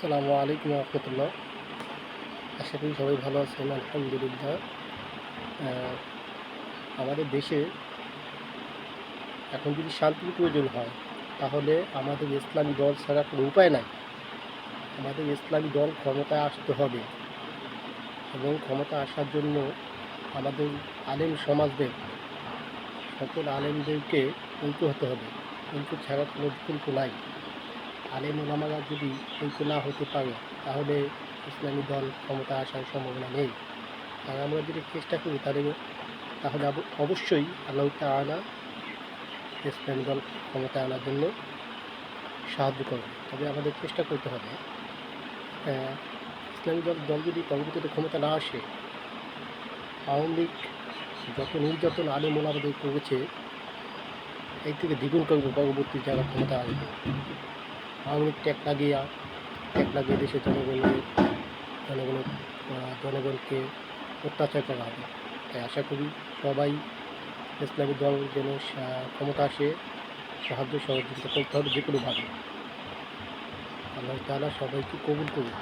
আসসালামু আলাইকুম রহমতুল্লাহ। আশা করি সবাই ভালো আছেন, আলহামদুলিল্লাহ। আহ, আমাদের দেশে এখন যদি শান্তির প্রয়োজন হয়, তাহলে আমাদের ইসলামী দল ছাড়া কোনো উপায় নাই। আমাদের ইসলামী দল ক্ষমতায় আসতে হবে, এবং ক্ষমতা আসার জন্য আমাদের আলেম সমাজদের, সকল আলেমদেরকে ঐক্য হতে হবে। ঐক্য ছাড়া কোনো বিকল্প নাই। আলেম ওলামারা যদি ঐক্য না হতে পারে, তাহলে ইসলামী দল ক্ষমতা আসার সম্ভাবনা নেই। আর আমরা যদি চেষ্টা করি, তাহলে অবশ্যই আল্লাহ তাআলা ইসলামী দল ক্ষমতায় আনার জন্য সাহায্য করবে। তবে আমাদের চেষ্টা করতে হবে। ইসলামী দল যদি পরবর্তীতে ক্ষমতা না আসে, আওয়ামী লীগ যত নির্যাতন আলেম ওলামাদের করেছে, এই থেকে দ্বিগুণ করবে পরবর্তী যারা ক্ষমতা আসবে। আওয়ামী লীগ ট্যাগ লাগিয়ে দেশের জনগণকে অত্যাচার করা হবে। তাই আশা করি সবাই ইসলামী দল যেন ক্ষমতা আসে, সাহায্য সহযোগিতা করতে হবে যে কোনোভাবে। আল্লাহ তাআলা সবাইকে কবুল করুন।